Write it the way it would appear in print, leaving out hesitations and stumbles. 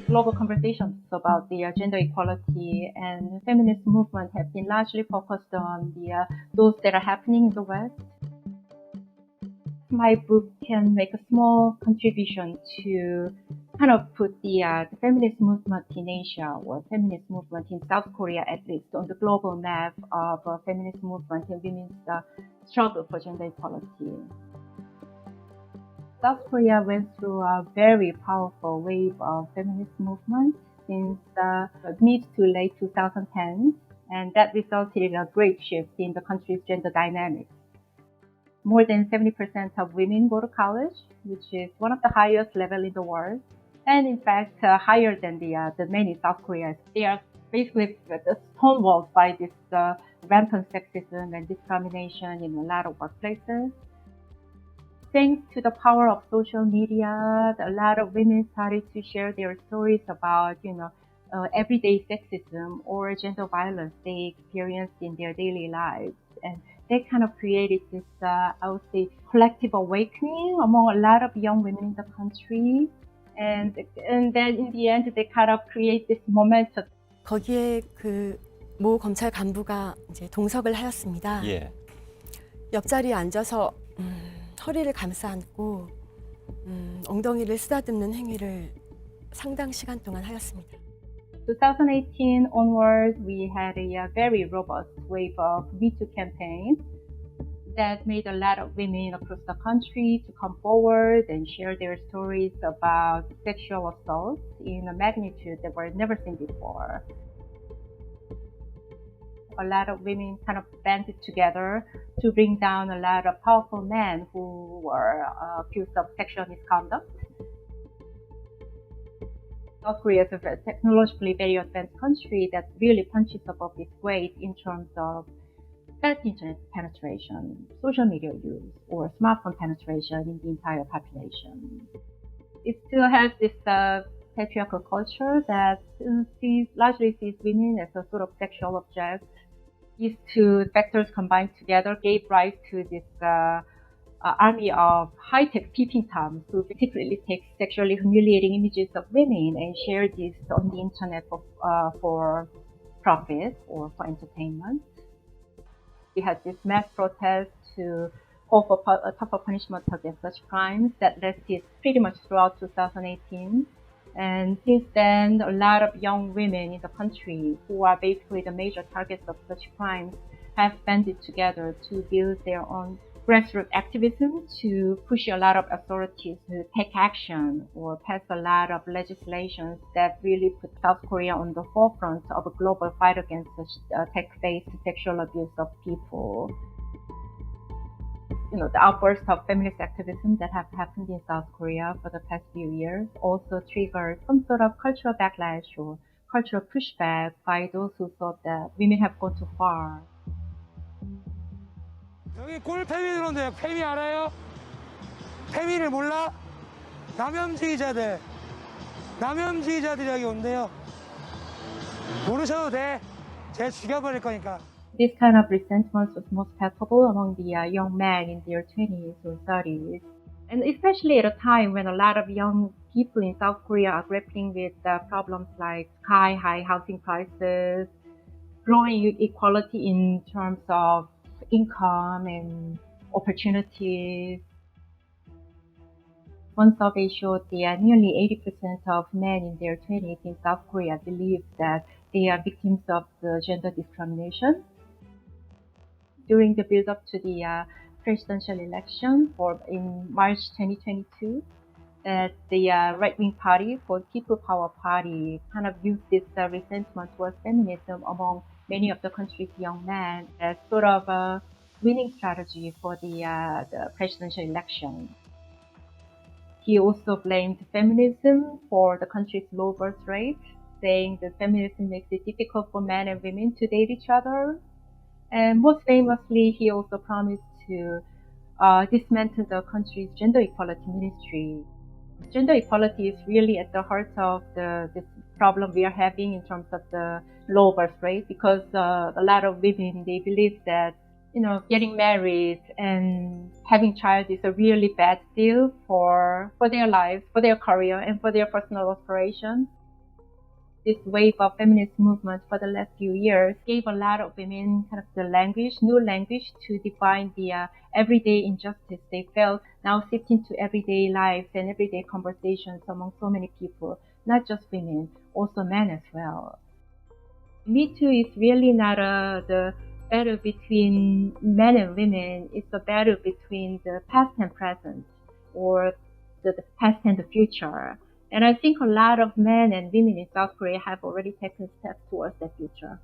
global conversations about the gender equality and feminist movement have been largely focused on those that are happening in the West. My book can make a small contribution to kind of put the feminist movement in Asia, or feminist movement in South Korea at least, on the global map of feminist movement and women's struggle for gender equality. South Korea went through a very powerful wave of feminist movement since mid to late 2010s, and that resulted in a great shift in the country's gender dynamics. More than 70% of women go to college, which is one of the highest level in the world, and in fact higher than the men in South Korea. They are basically stonewalled by this rampant sexism and discrimination in a lot of workplaces. Thanks to the power of social media, a lot of women started to share their stories about, everyday sexism or gender violence they experienced in their daily lives. And that kind of created this, I would say, collective awakening among a lot of young women in the country. And then in the end, they kind of create this momentum. 거기에 그 모 검찰 간부가 이제 동석을 하였습니다. 예. 옆자리에 앉아서 허리를 감싸 안고 엉덩이를 쓰다듬는 행위를 상당 시간 동안 하였습니다. 2018 onward, we had a very robust wave of Me Too campaign that made a lot of women across the country to come forward and share their stories about sexual assault in a magnitude that were never seen before. A lot of women kind of banded together to bring down a lot of powerful men who were accused of sexual misconduct. South Korea is a technologically very advanced country that really punches above its weight in terms of fast internet penetration, social media use, or smartphone penetration in the entire population. It still has this patriarchal culture that largely sees women as a sort of sexual object. These two factors combined together gave rise to this army of high-tech peeping toms who secretly take sexually humiliating images of women and share these on the internet for profit or for entertainment. We had this mass protest to call for a tougher punishment against such crimes that lasted pretty much throughout 2018. And since then, a lot of young women in the country who are basically the major targets of such crimes have banded together to build their own grassroots activism to push a lot of authorities to take action or pass a lot of legislation that really put South Korea on the forefront of a global fight against such tech-based sexual abuse of people. The outbursts of feminist activism that have happened in South Korea for the past few years also triggered some sort of cultural backlash or cultural pushback by those who thought that women have gone too far. 여기 꼴패미 들어온대요. 패미 알아요? 패미를 몰라? 남혐주의자들이 여기 온대요. 모르셔도 돼. 쟤 죽여버릴 거니까. This kind of resentment was most palpable among the young men in their 20s or 30s. And especially at a time when a lot of young people in South Korea are grappling with problems like high housing prices, growing inequality in terms of income and opportunities. One survey showed that nearly 80% of men in their 20s in South Korea believe that they are victims of the gender discrimination. During the build-up to the presidential election in March 2022, that the right-wing party called People Power Party kind of used this resentment towards feminism among many of the country's young men as sort of a winning strategy for the presidential election. He also blamed feminism for the country's low birth rate, saying that feminism makes it difficult for men and women to date each other. And most famously, he also promised to dismantle the country's gender equality ministry. Gender equality is really at the heart of this problem we are having in terms of the low birth rate, because a lot of women, they believe that getting married and having child is a really bad deal for their lives, for their career, and for their personal aspirations. This wave of feminist movement for the last few years gave a lot of women kind of the language, new language to define the everyday injustice they felt now seeped into everyday lives and everyday conversations among so many people, not just women, also men as well. Me Too is really not the battle between men and women. It's a battle between the past and present, or the past and the future. And I think a lot of men and women in South Korea have already taken steps towards that future.